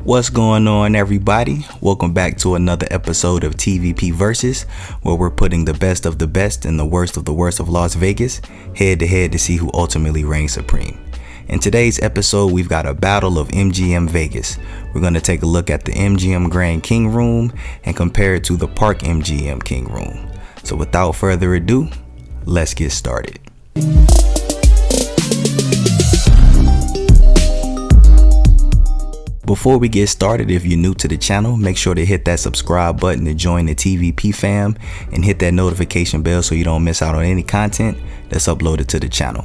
What's going on, everybody? Welcome back to another episode of TVPVS, where we're putting the best of the best and the worst of Las Vegas head to head to see who ultimately reigns supreme. In today's episode, we've got a battle of MGM Vegas. We're going to take a look at the MGM Grand King Room and compare it to the Park MGM King Room. So without further ado, let's get started. Before we get started, if you're new to the channel, make sure to hit that subscribe button to join the TVP fam and hit that notification bell so you don't miss out on any content that's uploaded to the channel.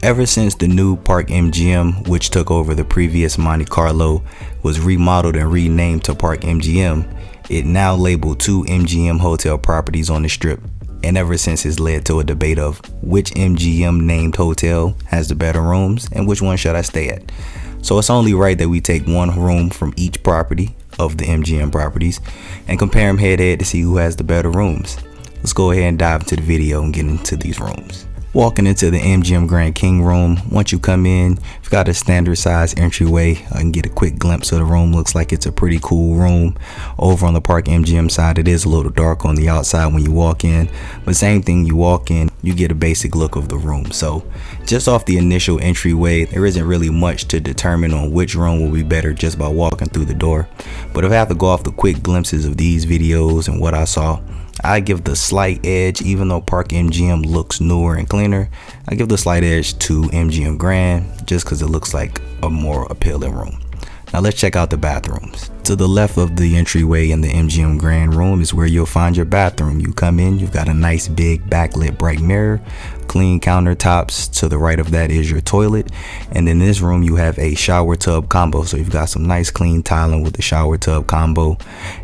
Ever since the new Park MGM, which took over the previous Monte Carlo, was remodeled and renamed to Park MGM, it now labeled two MGM hotel properties on the strip. And ever since, it's led to a debate of which MGM named hotel has the better rooms and which one should I stay at. So it's only right that we take one room from each property of the MGM properties and compare them head to head to see who has the better rooms. Let's go ahead and dive into the video and get into these rooms. Walking into the MGM Grand King Room, once you come in, you've got a standard size entryway. I can get a quick glimpse of the room. Looks like it's a pretty cool room. Over on the Park MGM side, it is a little dark on the outside when you walk in, but same thing, you walk in, you get a basic look of the room. So just off the initial entryway, there isn't really much to determine on which room will be better just by walking through the door. But if I have to go off the quick glimpses of these videos and what I saw, I give the slight edge. Even though Park MGM looks newer and cleaner, I give the slight edge to MGM Grand just because it looks like a more appealing room. Now let's check out the bathrooms. To the left of the entryway in the MGM Grand Room is where you'll find your bathroom. You come in, you've got a nice big backlit bright mirror, clean countertops. To the right of that is your toilet, and in this room you have a shower tub combo. So you've got some nice clean tiling with the shower tub combo.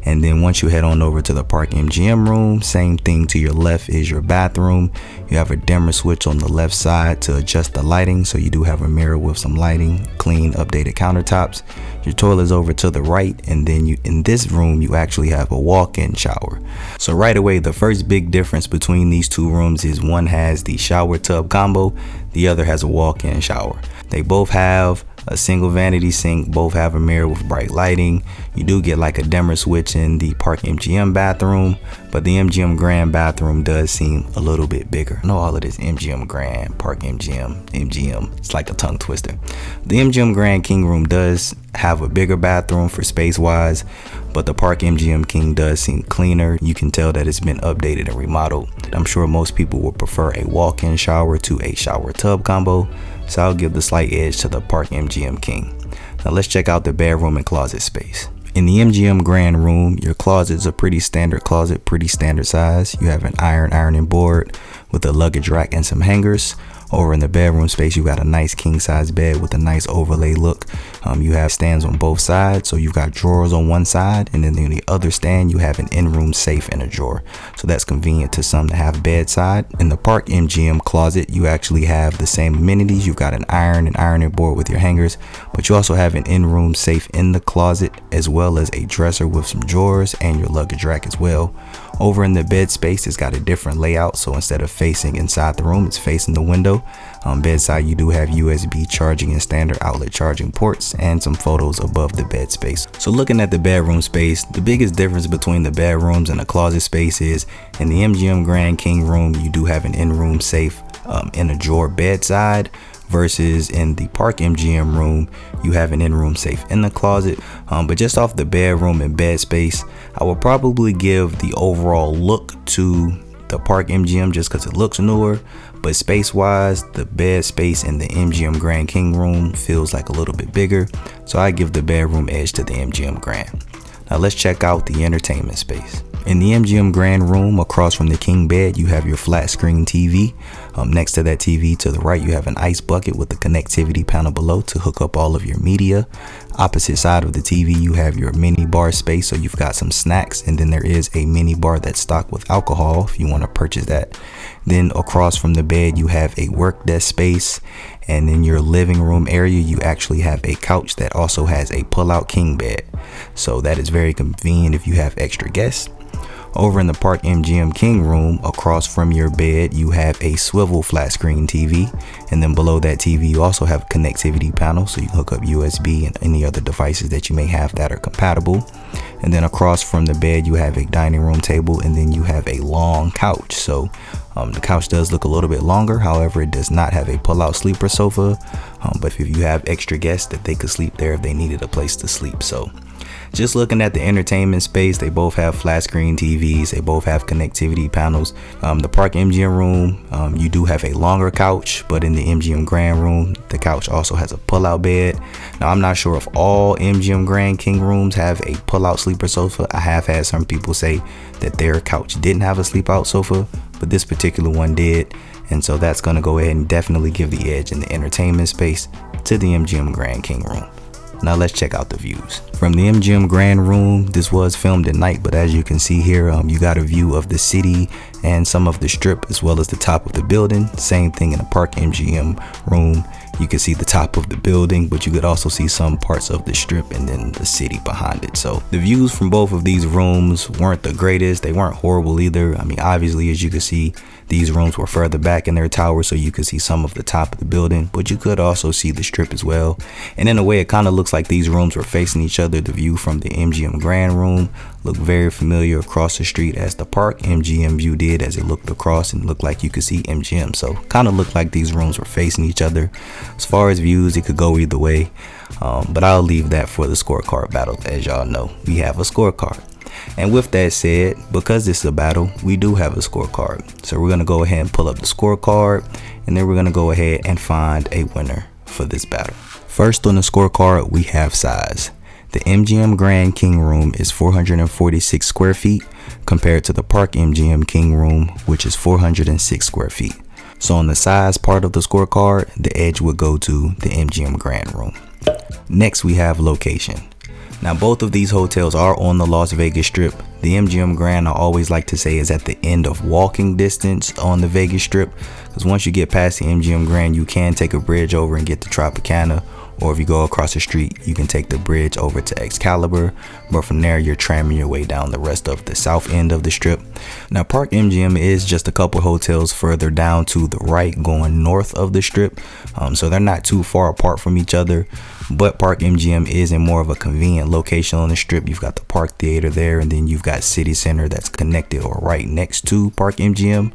And then once you head on over to the Park MGM room, same thing. To your left is your bathroom. You have a dimmer switch on the left side to adjust the lighting, so you do have a mirror with some lighting, clean updated countertops. Your toilet is over to the right, and then in this room you actually have a walk-in shower. So right away, the first big difference between these two rooms is one has the shower tub combo, the other has a walk-in shower. They both have a single vanity sink, both have a mirror with bright lighting. You do get like a dimmer switch in the Park MGM bathroom, but the MGM Grand bathroom does seem a little bit bigger. I know all of this MGM Grand, Park MGM, it's like a tongue twister. The MGM Grand King Room does have a bigger bathroom for space wise, but the Park MGM King does seem cleaner. You can tell that it's been updated and remodeled. I'm sure most people would prefer a walk-in shower to a shower tub combo, so I'll give the slight edge to the Park MGM King. Now let's check out the bedroom and closet space. In the MGM Grand Room, your closet's a pretty standard closet, pretty standard size. You have an ironing board with a luggage rack and some hangers. Over in the bedroom space, you got a nice king size bed with a nice overlay look. You have stands on both sides, so you've got drawers on one side, and then on the other stand you have an in-room safe in a drawer, so that's convenient to some to have bedside. In the Park MGM closet, you actually have the same amenities. You've got an ironing board with your hangers, but you also have an in-room safe in the closet, as well as a dresser with some drawers and your luggage rack as well. Over in the bed space, it's got a different layout, so instead of facing inside the room, it's facing the window. Bedside, you do have USB charging and standard outlet charging ports and some photos above the bed space. So looking at the bedroom space, the biggest difference between the bedrooms and the closet space is in the MGM Grand King Room, you do have an in-room safe in a drawer bedside, versus in the Park MGM room, you have an in-room safe in the closet. But just off the bedroom and bed space, I would probably give the overall look to the Park MGM just because it looks newer, but space wise, the bed space in the MGM Grand King Room feels like a little bit bigger, so I give the bedroom edge to the MGM Grand. Now let's check out the entertainment space. In the MGM Grand Room, across from the king bed, you have your flat screen TV. Next to that TV to the right, you have an ice bucket with the connectivity panel below to hook up all of your media. Opposite side of the TV, you have your mini bar space, so you've got some snacks, and then there is a mini bar that's stocked with alcohol if you want to purchase that. Then across from the bed, you have a work desk space, and in your living room area, you actually have a couch that also has a pull-out king bed, so that is very convenient if you have extra guests. Over in the Park MGM King Room, across from your bed, you have a swivel flat screen TV. And then below that TV, you also have a connectivity panel, so you can hook up USB and any other devices that you may have that are compatible. And then across from the bed, you have a dining room table, and then you have a long couch. So the couch does look a little bit longer. However, it does not have a pull-out sleeper sofa. But if you have extra guests, that they could sleep there if they needed a place to sleep. So just looking at the entertainment space, they both have flat screen TVs. They both have connectivity panels. The Park MGM Room, you do have a longer couch, but in the MGM Grand Room, the couch also has a pull-out bed. Now, I'm not sure if all MGM Grand King Rooms have a pull-out sleeper sofa. I have had some people say that their couch didn't have a sleep-out sofa, but this particular one did. And so that's going to go ahead and definitely give the edge in the entertainment space to the MGM Grand King Room. Now let's check out the views. From the MGM Grand Room, this was filmed at night, but as you can see here, you got a view of the city and some of the strip as well as the top of the building. Same thing in the Park MGM Room. You can see the top of the building, but you could also see some parts of the strip and then the city behind it. So the views from both of these rooms weren't the greatest. They weren't horrible either. I mean, obviously, as you can see, these rooms were further back in their tower, so you could see some of the top of the building, but you could also see the strip as well. And in a way, it kind of looks like these rooms were facing each other. The view from the MGM Grand Room looked very familiar across the street as the Park MGM view did, as it looked across and looked like you could see MGM. So kind of looked like these rooms were facing each other. As far as views, it could go either way, but I'll leave that for the scorecard battle. As y'all know, we have a scorecard. And with that said, because this is a battle, we do have a scorecard. So we're going to go ahead and pull up the scorecard, and then we're going to go ahead and find a winner for this battle. First on the scorecard, we have size. The MGM Grand King Room is 446 square feet compared to the Park MGM King Room, which is 406 square feet. So on the size part of the scorecard, the edge would go to the MGM Grand Room. Next, we have location. Now, both of these hotels are on the Las Vegas Strip. The MGM Grand, I always like to say, is at the end of walking distance on the Vegas Strip, because once you get past the MGM Grand, you can take a bridge over and get to Tropicana, or if you go across the street, you can take the bridge over to Excalibur, but from there, you're tramming your way down the rest of the south end of the Strip. Now, Park MGM is just a couple hotels further down to the right, going north of the Strip, so they're not too far apart from each other. But Park MGM is in more of a convenient location on the Strip. You've got the Park Theater there, and then you've got City Center that's connected or right next to Park MGM.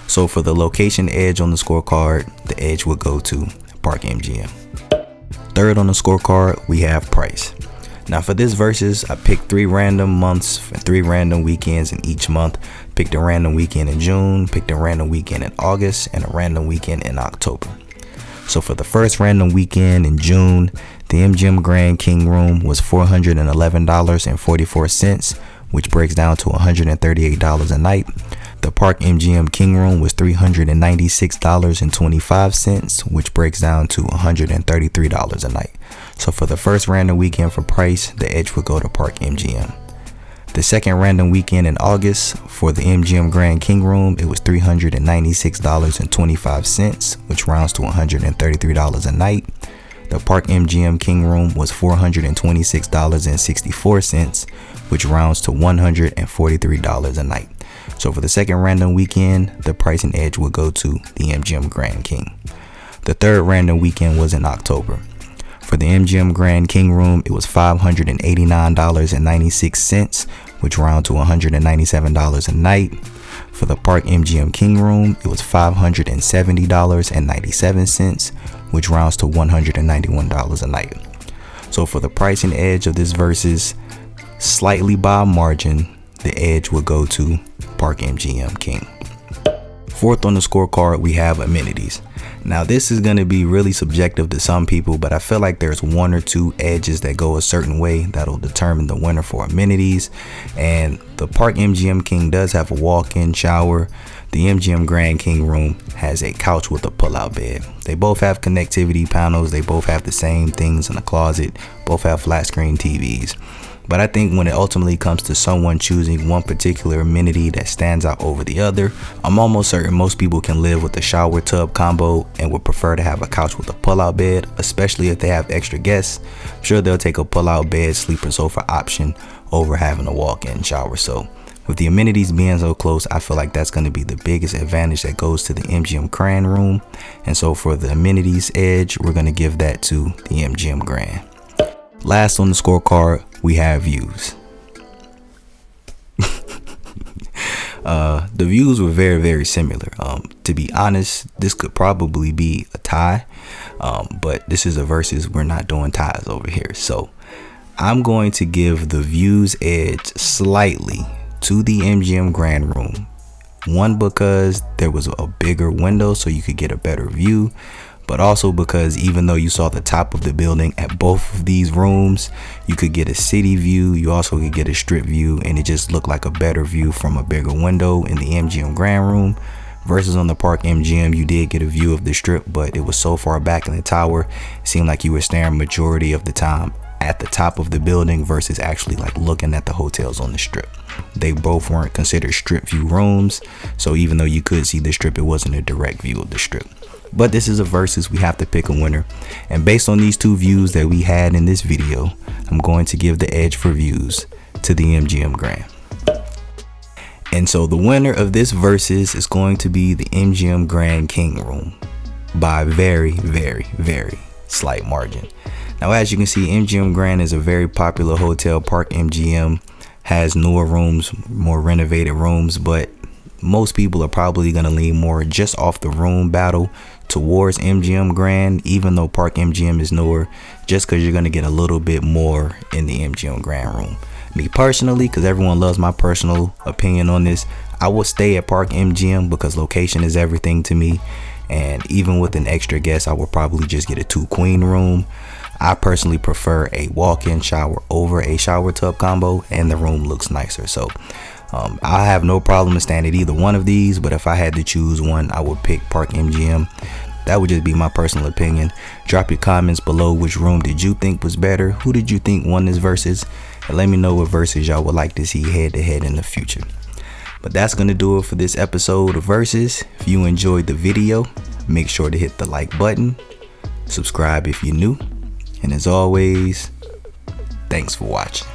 So for the location edge on the scorecard, the edge would go to Park MGM. Third on the scorecard, we have price. Now for this versus, I picked 3 random months and 3 random weekends in each month. Picked a random weekend in June, picked a random weekend in August, and a random weekend in October. So for the first random weekend in June, the MGM Grand King Room was $411.44, which breaks down to $138 a night. The Park MGM King Room was $396.25, which breaks down to $133 a night. So for the first random weekend for price, the edge would go to Park MGM. The second random weekend in August for the MGM Grand King Room, it was $396.25, which rounds to $133 a night. The Park MGM King Room was $426.64, which rounds to $143 a night. So for the second random weekend, the price and edge would go to the MGM Grand King. The third random weekend was in October. For the MGM Grand King Room, it was $589.96, which round to $197 a night. For the Park MGM King Room, it was $570.97, which rounds to $191 a night. So for the price and edge of this versus, slightly by margin, the edge would go to Park MGM King. Fourth on the scorecard, we have amenities. Now this is going to be really subjective to some people, but I feel like there's 1 or 2 edges that go a certain way that'll determine the winner for amenities. And the Park MGM King does have a walk-in shower. The MGM Grand King Room has a couch with a pull-out bed. They both have connectivity panels. They both have the same things in the closet. Both have flat screen TVs. But I think when it ultimately comes to someone choosing one particular amenity that stands out over the other, I'm almost certain most people can live with the shower tub combo and would prefer to have a couch with a pull-out bed, especially if they have extra guests. I'm sure they'll take a pull-out bed sleeper sofa option over having a walk-in shower. So With the amenities being so close, I feel like that's going to be the biggest advantage that goes to the MGM Grand Room. And so for the amenities edge, we're going to give that to the MGM Grand. Last on the scorecard, we have views. The views were very, very similar. To be honest, this could probably be a tie, but this is a versus. We're not doing ties over here. So I'm going to give the views edge slightly to the MGM Grand Room. One, because there was a bigger window so you could get a better view, but also because even though you saw the top of the building at both of these rooms, you could get a city view, you also could get a strip view, and it just looked like a better view from a bigger window in the MGM Grand Room. Versus on the Park MGM, you did get a view of the strip, but it was so far back in the tower, it seemed like you were staring majority of the time at the top of the building versus actually like looking at the hotels on the strip. They both weren't considered strip view rooms, so even though you could see the strip, it wasn't a direct view of the strip. But this is a versus, we have to pick a winner, and based on these two views that we had in this video, I'm going to give the edge for views to the MGM Grand. And so the winner of this versus is going to be the MGM Grand King Room by a very, very, very slight margin. Now, as you can see, MGM Grand is a very popular hotel. Park MGM has newer rooms, more renovated rooms, but most people are probably going to lean more just off the room battle towards MGM Grand, even though Park MGM is newer, just because you're going to get a little bit more in the MGM Grand Room. Me personally, because everyone loves my personal opinion on this, I will stay at Park MGM because location is everything to me. And even with an extra guest, I would probably just get a 2-queen room. I personally prefer a walk-in shower over a shower tub combo, and the room looks nicer. So I have no problem staying at either one of these, but if I had to choose one, I would pick Park MGM. That would just be my personal opinion. Drop your comments below. Which room did you think was better? Who did you think won this versus? And let me know what versus y'all would like to see head to head in the future. But that's going to do it for this episode of Versus. If you enjoyed the video, make sure to hit the like button, subscribe if you're new, and as always, thanks for watching.